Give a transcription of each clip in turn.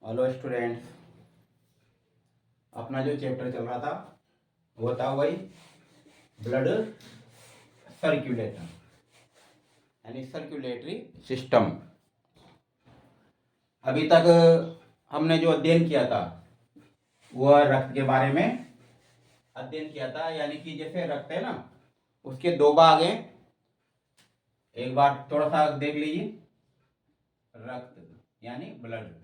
Hello students. अपना जो chapter चल रहा था वो था वही ब्लड सर्कुलेटर यानी सर्कुलेटरी सिस्टम। अभी तक हमने जो अध्ययन किया था वह रक्त के बारे में अध्ययन किया था, यानी कि जैसे रक्त है ना, उसके दो भाग हैं। एक बार थोड़ा सा देख लीजिए। रक्त यानी ब्लड,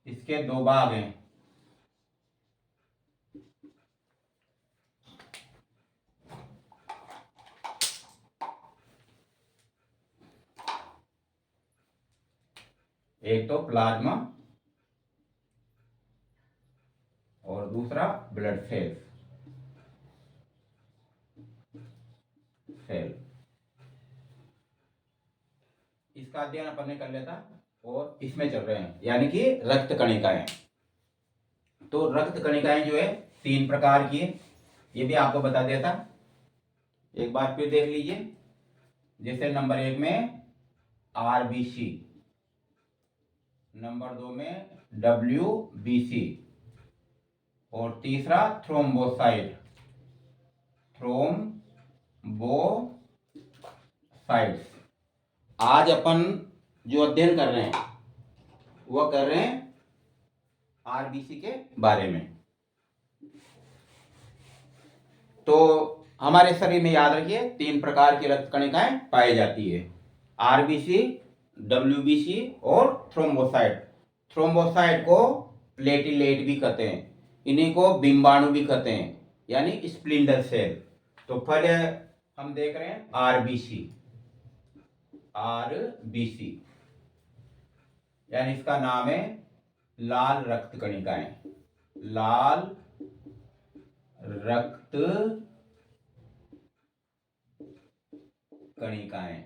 इसके दो भाग हैं। एक तो प्लाज्मा और दूसरा ब्लड सेल। इसका अध्ययन अपन ने कर लिया था और इसमें चल रहे हैं, यानी कि रक्त कणिकाएं। तो रक्त कणिकाएं जो है 3 प्रकार की है, ये भी आपको बता दिया था। एक बार फिर देख लीजिए। जैसे नंबर 1 में आरबीसी, नंबर 2 में डब्ल्यूबीसी और तीसरा थ्रोम्बोसाइट, थ्रोम्बोसाइट्स। आज अपन जो अध्ययन कर रहे हैं वह कर रहे हैं आरबीसी के बारे में। तो हमारे शरीर में याद रखिए 3 प्रकार की रक्त कणिकाएं पाई जाती है, आरबीसी, डब्ल्यूबीसी और थ्रोम्बोसाइट। थ्रोम्बोसाइट को प्लेटिलेट भी कहते हैं, इन्हीं को बिंबाणु भी कहते हैं, यानी स्प्लिंडर सेल। तो पहले हम देख रहे हैं आरबीसी। आरबीसी यानी इसका नाम है लाल रक्त कणिकाएं। लाल रक्त कणिकाएं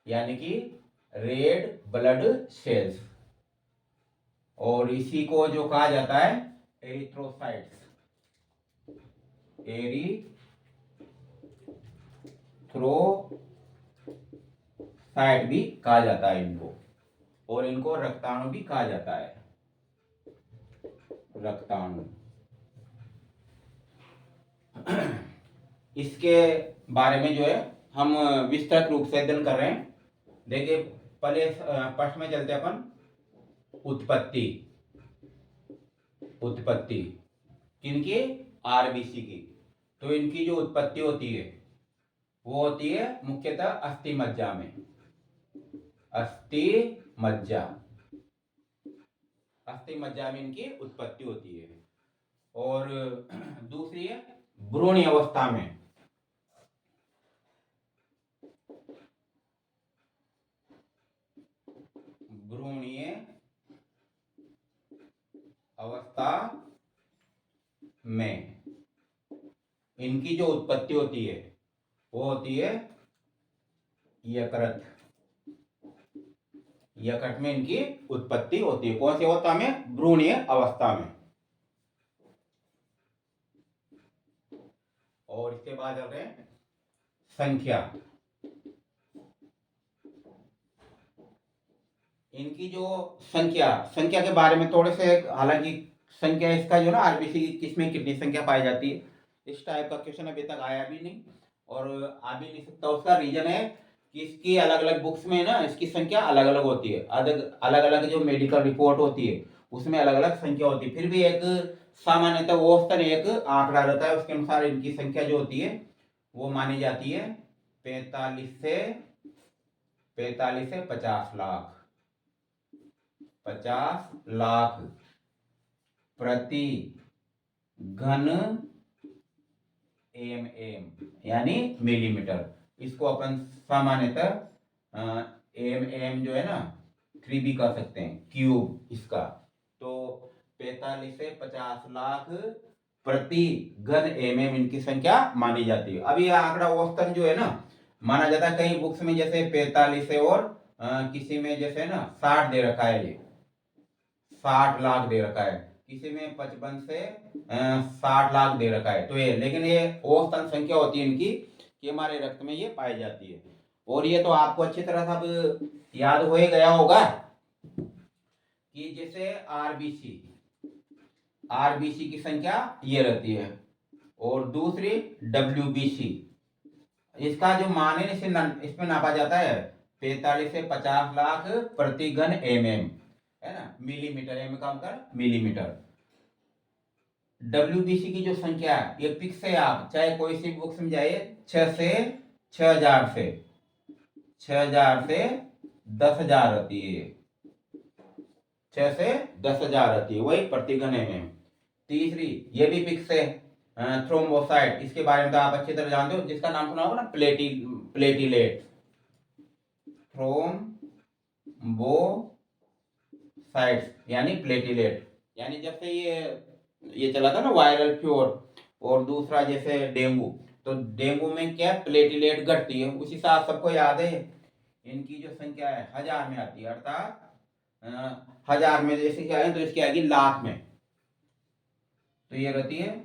यानी कि रेड ब्लड सेल्स, और इसी को जो कहा जाता है एरिथ्रोसाइट्स। एरिथ्रोसाइट भी कहा जाता है इनको, और इनको रक्ताणु भी कहा जाता है। रक्ताणु इसके बारे में जो है हम विस्तृत रूप से अध्ययन कर रहे हैं। देखिए पहले प्रश्न में चलते अपन उत्पत्ति। उत्पत्ति किनकी? आरबीसी की। तो इनकी जो उत्पत्ति होती है वो होती है मुख्यतः अस्थि मज्जा में। अस्थि मज्जा, अस्थि मज्जा में इनकी उत्पत्ति होती है। और दूसरी है भ्रूण अवस्था में। भ्रूणीय अवस्था में इनकी जो उत्पत्ति होती है वो होती है यकृत। यकृत में इनकी उत्पत्ति होती है। कौन सी अवस्था में? भ्रूणीय अवस्था में। और इसके बाद चल रहे हैं संख्या। इनकी जो संख्या संख्या के बारे में थोड़े से, हालांकि संख्या इसका जो ना आरबीसी किसमें कितनी संख्या पाई जाती है, इस टाइप का क्वेश्चन अभी तक आया भी नहीं और आ भी नहीं सकता। उसका रीजन है कि इसकी अलग अलग बुक्स में ना इसकी संख्या अलग अलग होती है। अलग अलग जो मेडिकल रिपोर्ट होती है उसमें अलग अलग संख्या होती है। फिर भी एक सामान्यतः औसतन एक आंकड़ा रहता है, उसके अनुसार इनकी संख्या जो होती है वो मानी जाती है 45 से 50 लाख। 50 लाख प्रति घन एम यानी मिलीमीटर। इसको अपन सामान्यतः एम जो है ना 3 भी कह सकते हैं, क्यूब इसका। तो 45 से 50 लाख प्रति घन एम इनकी संख्या मानी जाती है। अब ये आंकड़ा औसतन जो है ना माना जाता है। कई बुक्स में जैसे 45 से और किसी में जैसे ना 60 दे रखा है, ये 60 लाख दे रखा है, किसी में 55 से 60 लाख दे रखा है। तो ये, लेकिन ये औसतन संख्या होती है इनकी कि हमारे रक्त में ये पाई जाती है। और ये तो आपको अच्छी तरह सब याद हो ही गया होगा कि जैसे आरबीसी की संख्या ये रहती है, और दूसरी डब्ल्यूबीसी, इसका जो मान है इसमें नापा जाता है 45 से 50 लाख प्रति घन एमएम, है ना, मिलीमीटर, एम का मतलब मिलीमीटर। डब्ल्यूबीसी की जो संख्या है ये फिक्स है, आप चाहे कोई सी बुक में जाइए, 6000 से 10,000 रहती है, 6 से 10,000 रहती है, वही प्रति घन एमएम। तीसरी ये भी फिक्स है, थ्रोम्बोसाइट, इसके बारे में तो आप अच्छी तरह जानते हो, जिसका नाम सुना होगा ना, प्लेटिलेट, थ्रोम्बोसाइट्स यानी प्लेटिलेट। यानी जब से ये चला था ना वायरल फीवर, और दूसरा जैसे डेंगू, तो डेंगू में क्या प्लेटिलेट घटती है, उसी साथ सबको याद है इनकी जो संख्या है 1000 में आती है, अर्थात 1000 में जैसे क्या है तो इसकी आएगी लाख में, तो ये रहती है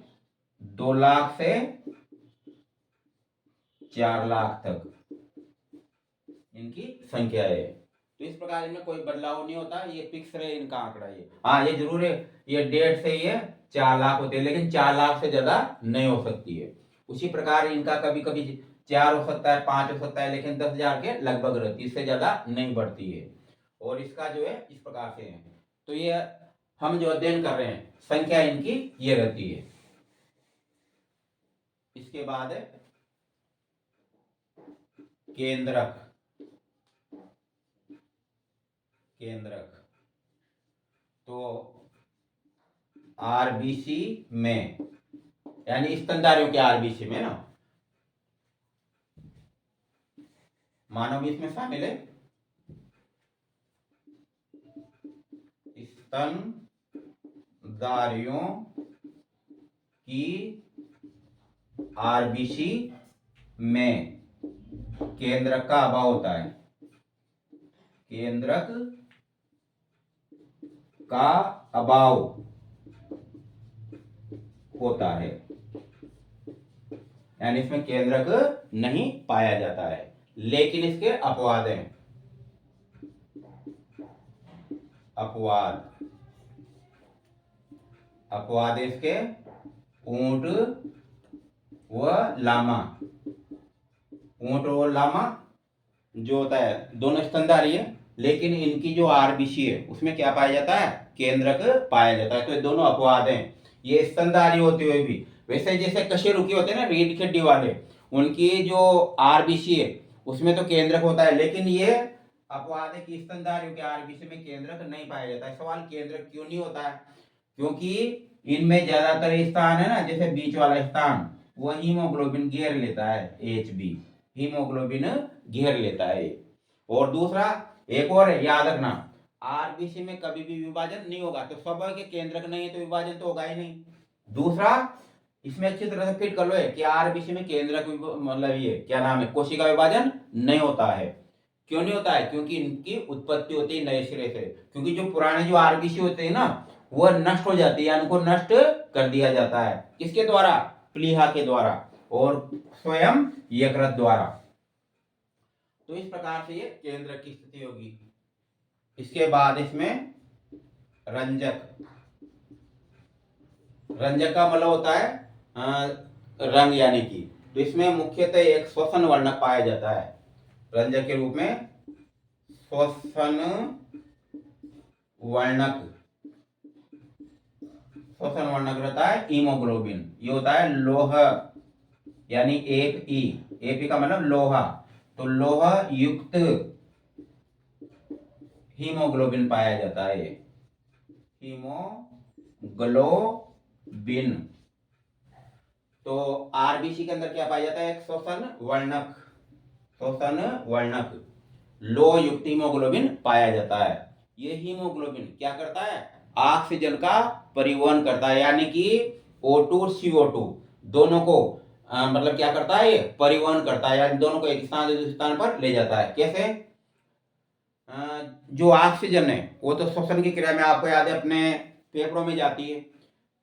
2 लाख से 4 लाख तक इनकी संख्या है। तो इस प्रकार इनमें कोई बदलाव नहीं होता, ये फिक्स रहे इनका आंकड़ा। ये हाँ, ये जरूर है, ये 1.5 से ये 4 लाख होते हैं, लेकिन 4 लाख से ज्यादा नहीं हो सकती है। उसी प्रकार इनका कभी कभी 4 हो सकता है, 5 हो सकता है, लेकिन 10,000 के लगभग रहती है, इससे ज्यादा नहीं बढ़ती है। और इसका जो है इस प्रकार से है। तो ये हम जो अध्ययन कर रहे हैं, संख्या इनकी ये रहती है। इसके बाद है केंद्रक। तो आरबीसी में, यानी स्तनधारियों के आरबीसी में ना, मानव भी इसमें शामिल है, स्तनधारियों की आरबीसी में केंद्रक का अभाव होता है, केंद्रक का अभाव होता है, यानी इसमें केंद्रक नहीं पाया जाता है, लेकिन इसके अपवाद हैं। अपवाद इसके ऊंट व लामा। ऊंट और लामा जो होता है दोनों स्तनधारी है, लेकिन इनकी जो आरबीसी है उसमें क्या पाया जाता है, केंद्रक पाया जाता है। तो ये दोनों अपवाद हैं, ये स्तनधारी होते हुए भी। वैसे जैसे कशेरुकी होते हैं ना, रीढ़ की हड्डी वाले, उनकी जो आरबीसी है उसमें तो केंद्रक होता है, लेकिन ये अपवाद है कि स्तनधारियों के आरबीसी में केंद्रक नहीं पाया जाता है। सवाल केंद्रक क्यों नहीं होता है, क्योंकि इनमें ज्यादातर स्थान है ना, जैसे बीच वाला स्थान, वो हीमोग्लोबिन घेर लेता है, HB हीमोग्लोबिन घेर लेता है। और दूसरा एक और है, याद रखना, आरबीसी में कभी भी विभाजन नहीं होगा, तो स्वाभाविक केंद्रक नहीं है तो विभाजन तो होगा ही नहीं। दूसरा, इसमें अच्छी तरह से फिट कर लो है कि आरबीसी में केंद्रक मतलब ये क्या नाम है, कोशिका विभाजन नहीं होता है। क्यों नहीं होता है, क्योंकि इनकी उत्पत्ति होती है नए सिरे से, क्योंकि जो पुराने जो आरबीसी होते हैं ना, वह नष्ट हो जाती है, उनको नष्ट कर दिया जाता है, किसके द्वारा, प्लीहा के द्वारा और स्वयं यकृत द्वारा। तो इस प्रकार से ये केंद्र की स्थिति होगी। इसके बाद इसमें रंजक का मतलब होता है रंग, यानी कि, तो इसमें मुख्यतः एक श्वसन वर्णक पाया जाता है रंजक के रूप में। श्वसन वर्णक रहता है हीमोग्लोबिन, ये होता है लोह, यानी Fe का मतलब लोहा, तो लोह युक्त हीमोग्लोबिन पाया जाता है, हीमोग्लोबिन। तो आरबीसी के अंदर क्या पाया जाता है, एक श्वसन वर्णक लोह युक्त हीमोग्लोबिन पाया जाता है। ये हीमोग्लोबिन क्या करता है, ऑक्सीजन का परिवहन करता है, यानी कि O2 CO2 दोनों को मतलब क्या करता है, ये परिवहन करता है, यानी दोनों को एक स्थान से दूसरे स्थान पर ले जाता है। कैसे, जो ऑक्सीजन है वो तो श्वसन की क्रिया में आपको याद है अपने फेफड़ों में जाती है,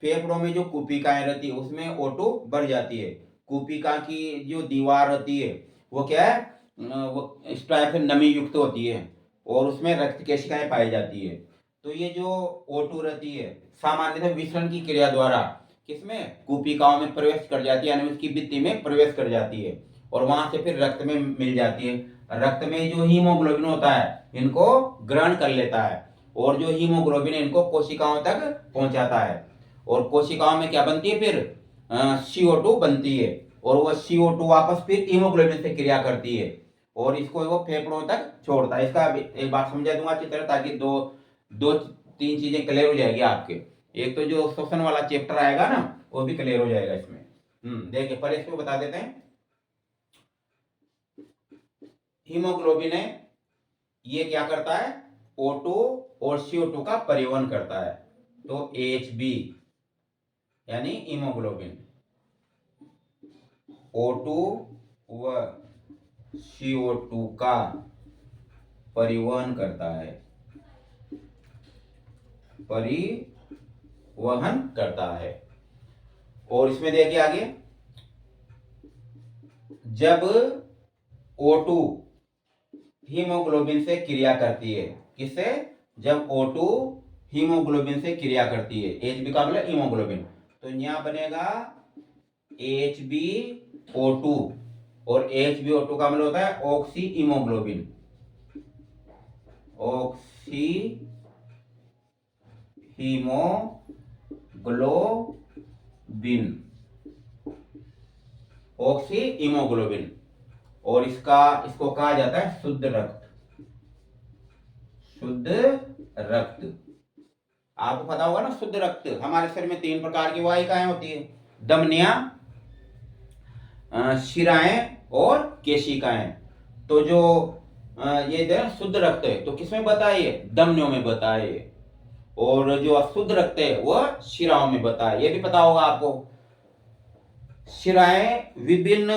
फेफड़ों में जो कुपिकाएं रहती है उसमें O2 बढ़ जाती है, कुपिका की जो दीवार होती है वो क्या है, वो इस टाइप से नमी युक्त होती है, और उसमें रक्त केशिकाएं पाई जाती है। तो ये जो O2 रहती है सामान्यतः विसरण की क्रिया द्वारा किसमें, कूपिकाओं में प्रवेश कर जाती है, यानी उसकी भित्ति में प्रवेश कर जाती है और वहां से फिर रक्त में मिल जाती है। रक्त में जो हीमोग्लोबिन होता है इनको ग्रहण कर लेता है और जो हीमोग्लोबिन इनको कोशिकाओं तक पहुंचाता है और कोशिकाओं में क्या बनती है फिर CO2 बनती है और वो CO2 वापस फिर हीमोग्लोबिन से क्रिया करती है और इसको वो फेफड़ों तक छोड़ता है। इसका एक बात समझा दूंगा अच्छी तरह, ताकि दो दो तीन चीजें क्लियर हो जाएगी आपके। एक तो जो श्वसन वाला चैप्टर आएगा ना वो भी क्लियर हो जाएगा इसमें। देखिए पहले इसको बता देते हैं। हीमोग्लोबिन है, ये क्या करता है, O2 और CO2 का परिवहन करता है। तो Hb यानी हीमोग्लोबिन O2 व CO2 का परिवहन करता है, परिवहन करता है। और इसमें देखिए आगे, जब O2 हीमोग्लोबिन से क्रिया करती है, किससे, जब O2 हीमोग्लोबिन से क्रिया करती है, Hb का मतलब हीमोग्लोबिन, तो यहां बनेगा HbO2 और HbO2 का मतलब होता है oxy haemoglobin, oxy haemoglobin, oxy haemoglobin. और इसको कहा जाता है शुद्ध रक्त, शुद्ध रक्त। आपको पता होगा ना, शुद्ध रक्त, हमारे शरीर में 3 प्रकार की वाहिकाएं होती है, धमनियां, शिराएं और केशिकाएं। तो जो ये शुद्ध रक्त है तो किसमें बताइए, धमनियों में बताइए, और जो अशुद्ध रक्त है वह शिराओं में बताइए। ये भी पता होगा आपको। शिराएं विभिन्न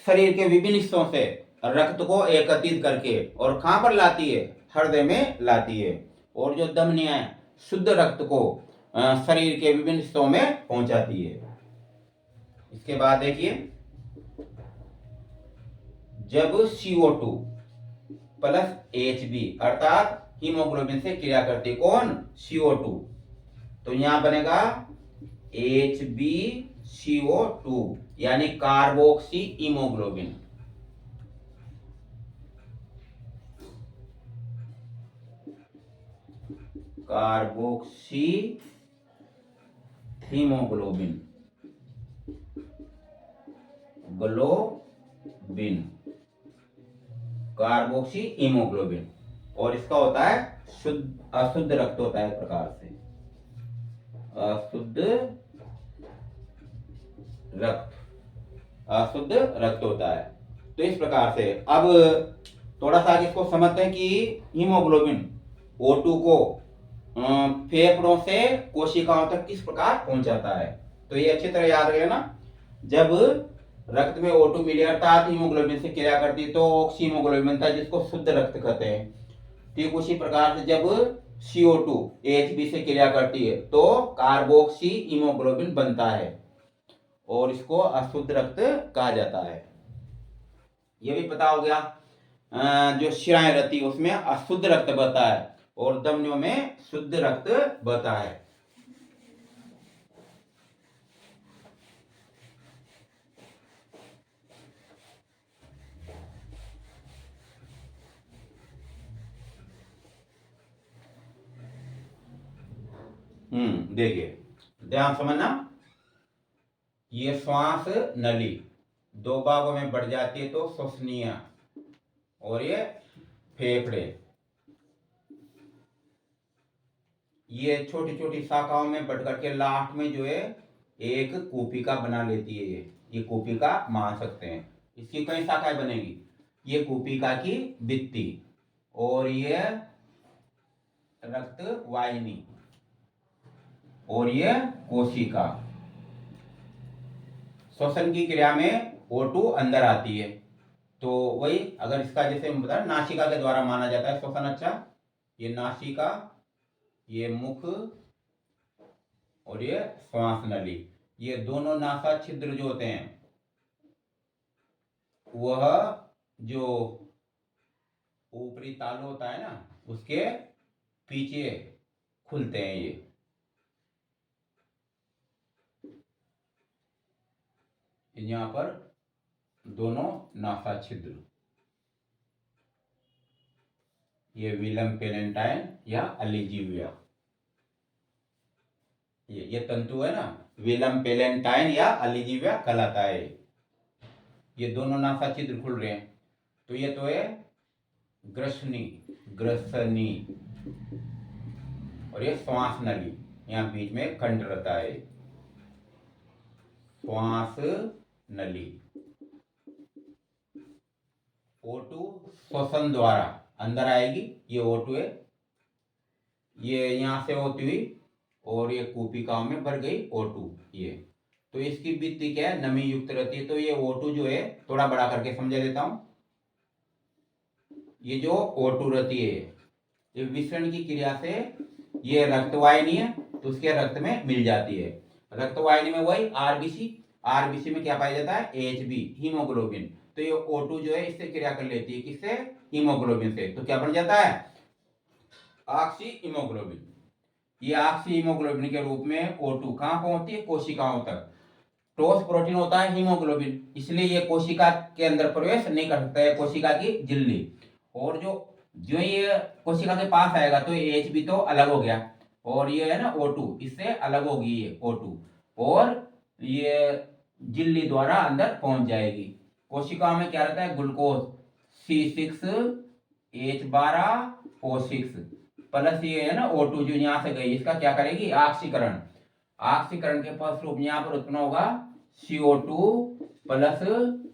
शरीर के विभिन्न हिस्सों से रक्त को एकत्रित करके और कहां पर लाती है, हृदय में लाती है। और जो धमनियां शुद्ध रक्त को शरीर के विभिन्न हिस्सों में पहुंचाती है। इसके बाद देखिए, जब CO2 प्लस Hb अर्थात हीमोग्लोबिन से क्रिया करती है, कौन, CO2, तो यहां बनेगा HbCO2 यानी carboxy haemoglobin, carboxy haemoglobin, globin, carboxy haemoglobin. और इसका होता है अशुद्ध रक्त होता है, एक प्रकार से अशुद्ध रक्त, अशुद्ध रक्त होता है। तो इस प्रकार से अब थोड़ा सा इसको समझते हैं कि हीमोग्लोबिन O2 को फेफड़ों से कोशिकाओं तक किस प्रकार पहुंचाता है। तो ये अच्छी तरह याद रहे ना, जब रक्त में O2 मिले अर्थात हीमोग्लोबिन से क्रिया करती है तो ऑक्सी हीमोग्लोबिन बनता है, जिसको शुद्ध रक्त कहते हैं। ठीक उसी प्रकार से जब CO2 Hb से क्रिया करती है तो कार्बोक्सी हीमोग्लोबिन बनता है और इसको अशुद्ध रक्त कहा जाता है। ये भी पता हो गया। जो शिराएं रहती है उसमें अशुद्ध रक्त बहता है और धमनियों में शुद्ध रक्त बहता है। देखिए ध्यान समझना, ये श्वास नली 2 भागों में बढ़ जाती है तो श्वसनीय, और ये फेफड़े, ये छोटी छोटी शाखाओं में बढ़ करके लास्ट में जो है एक कूपिका बना लेती है। ये कूपिका मान सकते हैं, इसकी कई शाखाएं बनेगी। ये कूपिका की भित्ति और ये रक्त वाहिनी और ये कोशिका। श्वसन की क्रिया में O2 अंदर आती है, तो वही अगर इसका जैसे बता नासिका के द्वारा माना जाता है श्वसन। अच्छा, ये नासिका, ये मुख और ये श्वास नली, ये दोनों नासा छिद्र जो होते हैं वह जो ऊपरी तालु होता है ना उसके पीछे खुलते हैं ये यहाँ पर दोनों नासा छिद्र, ये विलम पेलेंटाइन या अलिजीविया, ये तंतु है ना, विलम पेलेंटाइन या अलिजीविया कहलाता है। ये दोनों नासा छिद्र खुल रहे हैं। तो ये तो है ग्रसनी, ग्रसनी, और ये श्वास नली, यहाँ बीच में खंड रहता है, श्वास नली। O2 श्वसन द्वारा अंदर आएगी, ये O2 है, ये यहां से होती हुई और ये कूपिकाओं में भर गई O2। ये तो इसकी भित्ति क्या है, नमी युक्त रहती है। तो ये O2 जो है, थोड़ा बड़ा करके समझा देता हूं। ये जो O2 रहती है, ये विसरण की क्रिया से ये रक्तवाहिनी है, तो उसके रक्त में मिल जाती है। रक्तवाहिनी में वही आरबीसी, आरबीसी में क्या पाया जाता है, एचबी, हीमोग्लोबिन। तो ये O2 जो है इससे क्रिया कर लेती है, किससे, हीमोग्लोबिन से। तो क्या बन जाता है, ऑक्सी हीमोग्लोबिन। ये ऑक्सी हीमोग्लोबिन के रूप में O2 कहां पहुंचती है, कोशिकाओं तक। ठोस प्रोटीन होता है हीमोग्लोबिन, इसलिए ये कोशिका के अंदर प्रवेश नहीं कर सकता है, कोशिका की झिल्ली। और जो जो ये कोशिका के पास आएगा तो ये एच बी तो अलग हो गया, और ये है ना O2, इससे अलग होगी ये O2, और ये झिल्ली द्वारा अंदर पहुंच जाएगी। कोशिका में क्या रहता है, ग्लूकोज C6H12O6 प्लस ये है ना O2 जो यहाँ से गई, इसका क्या करेगी, ऑक्सीकरण। ऑक्सीकरण के फलस्वरूप यहाँ पर उत्पन्न होगा CO2 प्लस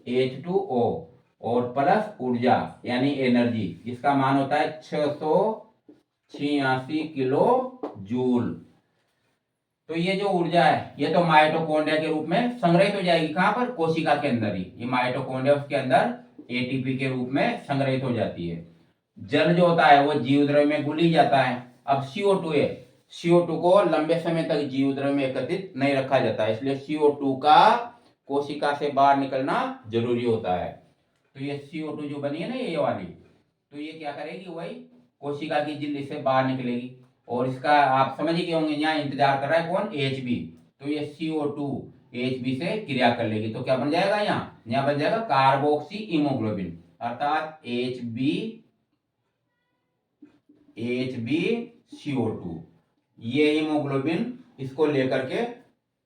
H2O और प्लस ऊर्जा यानी एनर्जी, इसका मान होता है 686 किलो जूल। तो ये जो ऊर्जा है, ये तो माइटोकॉन्ड्रिया के रूप में संग्रहित हो जाएगी, कहां पर, कोशिका के अंदर ही। ये माइटोकॉन्ड्रिया उसके अंदर एटीपी के रूप में संग्रहित हो जाती है। जल जो होता है वो जीव द्रव्य में घुल ही जाता है। अब CO2 है, CO2 को लंबे समय तक जीव द्रव्य में एकत्रित नहीं रखा जाता है, इसलिए CO2 का कोशिका से बाहर निकलना जरूरी होता है। तो ये CO2 जो बनी है ना ये वाली, तो ये क्या करेगी, वही कोशिका की झिल्ली से बाहर निकलेगी। और इसका आप समझ ही गए होंगे, यहाँ इंतजार कर रहा है कौन, HB। तो ये CO2 HB से क्रिया कर लेगी, तो क्या बन जाएगा, यहाँ बन जाएगा कार्बोक्सी हीमोग्लोबिन, अर्थात HbCO2। ये हीमोग्लोबिन इसको लेकर के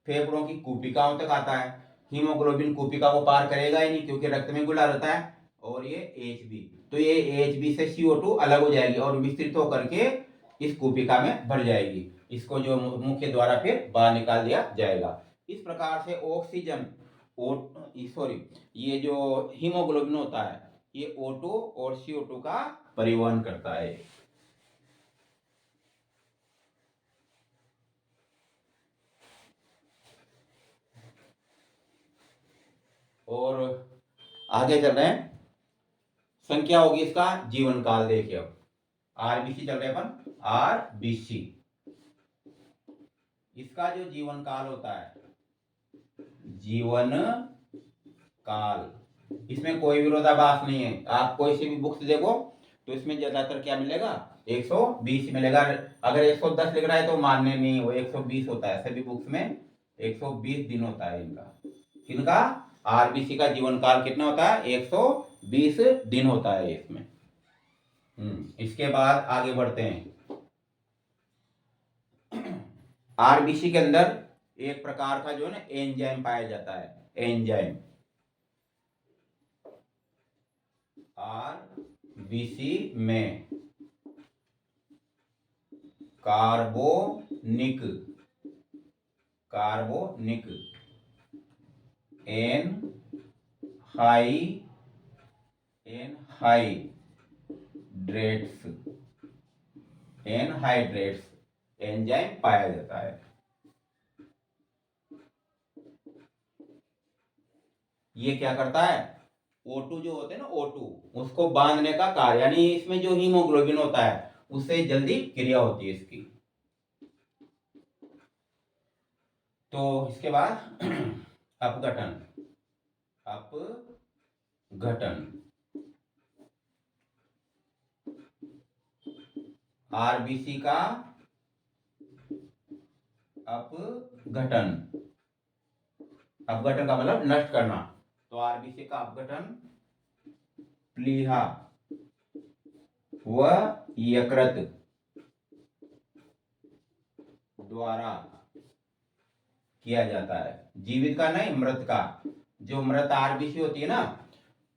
फेफड़ों की कूपिकाओं तक आता है। हीमोग्लोबिन कूपिका को पार करेगा ही नहीं, क्योंकि रक्त में घुला रहता है। और ये Hb, तो ये Hb से CO2 अलग हो जाएगी और विस्तृत होकर के इस कूपिका में भर जाएगी। इसको जो मुख्य द्वारा फिर बाहर निकाल दिया जाएगा। इस प्रकार से ऑक्सीजन, ये जो हीमोग्लोबिन होता है, ये O2 और CO2 का परिवहन करता है। और आगे चल रहे हैं, संख्या होगी इसका जीवन काल। देखिए अब आरबीसी चल रहे अपन, आरबीसी, इसका जो जीवन काल होता है, जीवन काल, इसमें कोई विरोधाभास नहीं है। आप कोई सी भी बुक्स देखो तो इसमें ज्यादातर क्या मिलेगा, 120 मिलेगा। अगर 110 लिख रहा है तो मानने नहीं, वो 120 होता है। सभी बुक्स में 120 दिन होता है इनका। किनका, आरबीसी का जीवन काल कितना होता है, 120 दिन होता है इसमें। इसके बाद आगे बढ़ते हैं। आरबीसी के अंदर एक प्रकार का जो है ना एंजाइम पाया जाता है, एंजाइम। आरबीसी में कार्बोनिक एनहाइड्रेट्स एंजाइम पाया जाता है। ये क्या करता है, O2 जो होते हैं ना, O2 उसको बांधने का कार्य, यानी इसमें जो हीमोग्लोबिन होता है उससे जल्दी क्रिया होती है इसकी। तो इसके बाद अपघटन, आरबीसी का अपघटन, अपघटन का मतलब नष्ट करना, तो आरबीसी का अपघटन प्लीहा व यकृत द्वारा किया जाता है। जीवित का नहीं, मृत का। जो मृत आरबीसी होती है ना,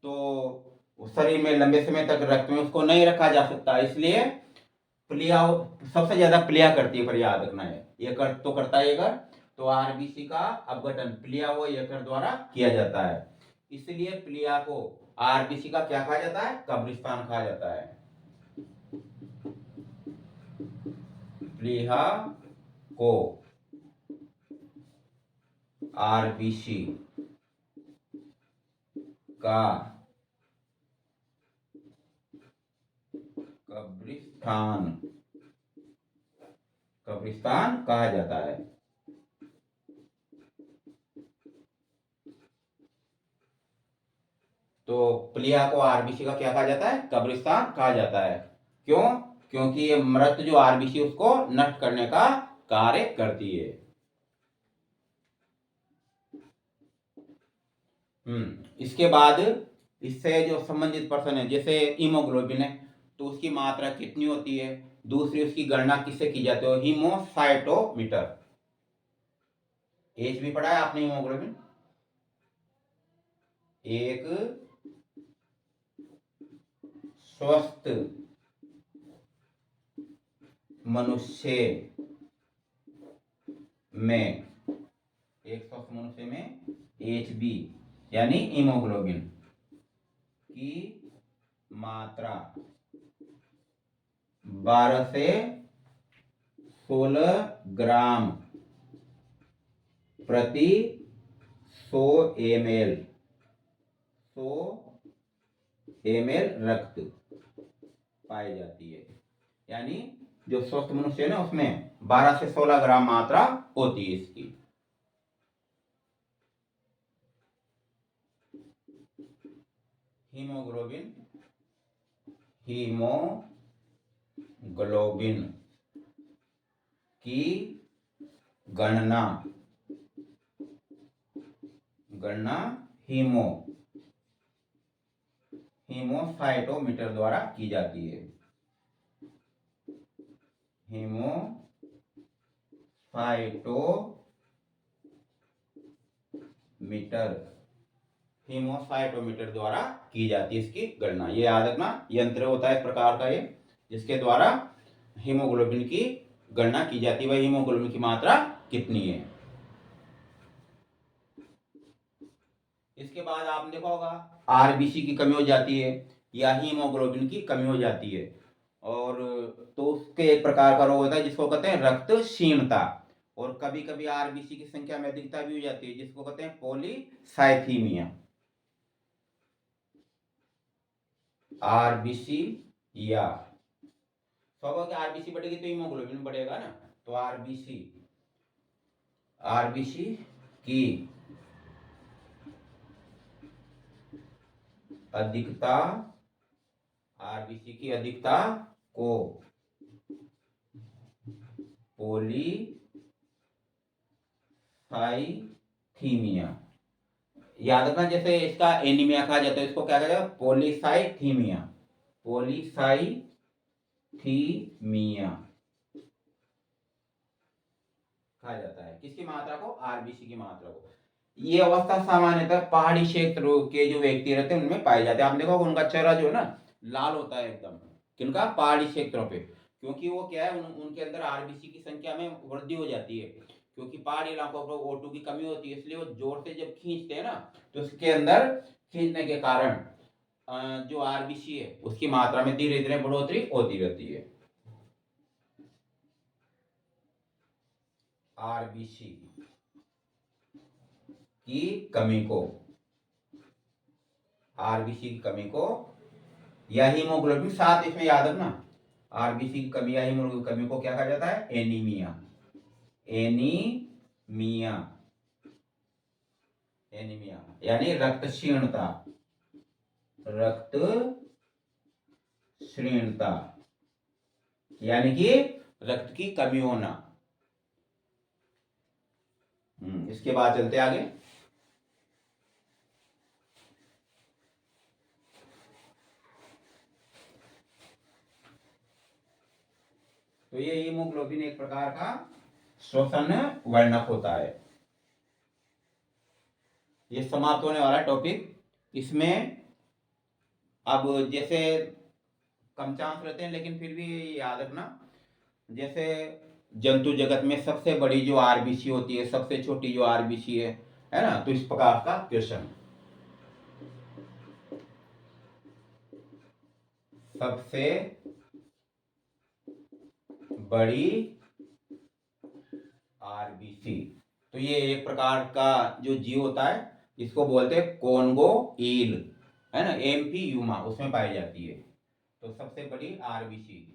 तो शरीर में लंबे समय तक रक्त में उसको नहीं रखा जा सकता, इसलिए प्लिया सबसे ज्यादा प्लिया करती है, पर याद रखना है यकृत तो करता है यकृत, तो आरबीसी का अपघटन प्लिया व यकृत द्वारा किया जाता है। इसलिए प्लिया को आरबीसी का क्या कहा जाता है? कब्रिस्तान कहा जाता है। प्लीहा को आरबीसी का कब्रिस्तान कब्रिस्तान कहा जाता है। तो प्लिया को आरबीसी का क्या कहा जाता है? कब्रिस्तान कहा जाता है। क्यों? क्योंकि ये मृत जो आरबीसी उसको नष्ट करने का कार्य करती है। इसके बाद इससे जो संबंधित पर्सन है, जैसे हीमोग्लोबिन है, तो उसकी मात्रा कितनी होती है? दूसरी उसकी गणना किससे की जाती है? हीमोसाइटोमीटर। एच भी पढ़ा है आपने हीमोग्लोबिन। एक स्वस्थ मनुष्य में एच बी यानी हीमोग्लोबिन की मात्रा 12 से 16 ग्राम प्रति 100 ml रक्त पाई जाती है। यानी जो स्वस्थ मनुष्य है ना, उसमें 12 से 16 ग्राम मात्रा होती है इसकी। हीमोग्लोबिन की गणना हीमोसाइटोमीटर द्वारा की जाती है। हीमोसाइटोमीटर द्वारा की जाती है इसकी गणना। ये याद रखना, यंत्र होता है एक प्रकार का ये, जिसके द्वारा हीमोग्लोबिन की गणना की जाती है। वह हीमोग्लोबिन की मात्रा कितनी है। इसके बाद आपने देखा होगा आरबीसी की कमी हो जाती है या हीमोग्लोबिन की कमी हो जाती है, और तो उसके एक प्रकार का रोग होता है जिसको कहते हैं रक्त क्षीणता। और कभी कभी आरबीसी की संख्या में अधिकता भी हो जाती है, जिसको कहते हैं पॉलीसाइथीमिया। आरबीसी या स्वाभाविक आरबीसी बढ़ेगी तो हीमोग्लोबिन बढ़ेगा ना, तो आरबीसी की अधिकता को पॉलीसाइथीमिया याद रखना। जैसे इसका एनीमिया कहा जाता है, इसको क्या कहते हैं? पॉलीसाइथीमिया कहा जाता है। किसकी मात्रा को? आरबीसी की मात्रा को। ये अवस्था सामान्यतः पहाड़ी क्षेत्र के जो व्यक्ति रहते हैं उनमें पाए जाते हैं। आप देखो उनका चेहरा जो है ना लाल होता है एकदम। किनका? पहाड़ी क्षेत्रों पे। क्योंकि वो क्या है, उनके अंदर आरबीसी की संख्या में वृद्धि हो जाती है। क्योंकि पहाड़ी इलाकों पर O2 की कमी होती है, इसलिए वो जोर से जब खींचते हैं ना, तो उसके अंदर खींचने के कारण जो आरबीसी है उसकी मात्रा में धीरे धीरे बढ़ोतरी होती रहती है। आरबीसी की कमी को या हीमोग्लोबिन, साथ इसमें याद रखना, आरबीसी की कमी या हीमोग्लोबिन की कमी को क्या कहा जाता है? एनीमिया यानी रक्त क्षीणता यानी कि रक्त की कमी होना। इसके बाद चलते आगे। तो ये हीमोग्लोबिन एक प्रकार का श्वसन वर्णक होता है। ये समाप्त होने वाला टॉपिक। इसमें अब जैसे कम चांस रहते हैं, लेकिन फिर भी याद रखना, जैसे जंतु जगत में सबसे बड़ी जो आरबीसी होती है, सबसे छोटी जो आरबीसी है ना, तो इस प्रकार का क्वेश्चन, सबसे बड़ी आरबीसी, तो ये एक प्रकार का जो जीव होता है, इसको बोलते हैं कोंगो ईल, है ना, एम्फीयूमा, उसमें पाई जाती है। तो सबसे बड़ी आरबीसी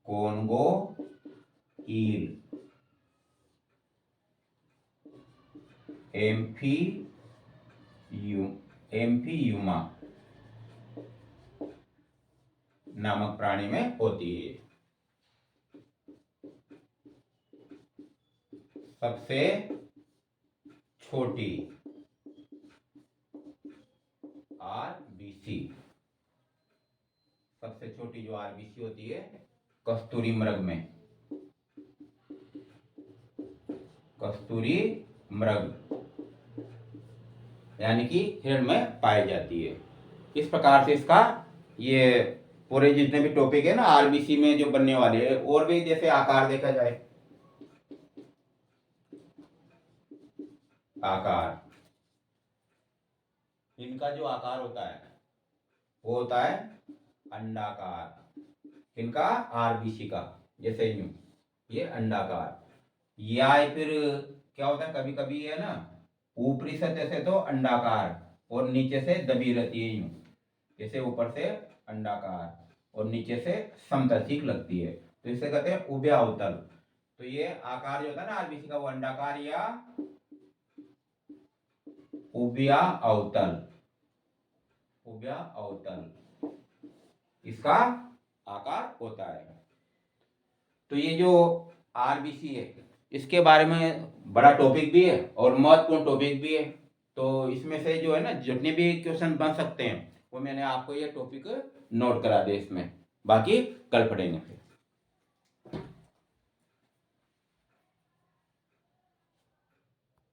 कोंगो ईल, एम्फीयूमा नामक प्राणी में होती है। सबसे छोटी आरबीसी, सबसे छोटी जो आरबीसी होती है कस्तूरी मृग में, कस्तूरी मृग यानी कि हिरण में पाई जाती है। इस प्रकार से इसका ये पूरे जितने भी टॉपिक है ना आरबीसी में जो बनने वाले हैं, और भी जैसे आकार देखा जाए, आकार, इनका जो आकार होता है वो होता है अंडाकार। इनका आरबीसी का, जैसे यूं ये अंडाकार, या फिर क्या होता है कभी कभी है ना, ऊपरी सतह से तो अंडाकार और नीचे से दबी रहती है यूं, जैसे ऊपर से अंडाकार और नीचे से समतल ठीक लगती है, तो इसे कहते हैं उभय अवतल। तो ये आकार जो होता है ना आरबीसी का, वो अंडाकार या उभय अवतल, उभय अवतल इसका आकार होता है। तो ये जो आरबीसी है, इसके बारे में बड़ा टॉपिक भी है और महत्वपूर्ण टॉपिक भी है। तो इसमें से जो है ना जितने भी क्वेश्चन बन सकते हैं, वो मैंने आपको ये टॉपिक नोट करा दिया इसमें, बाकी कल पढ़ेंगे।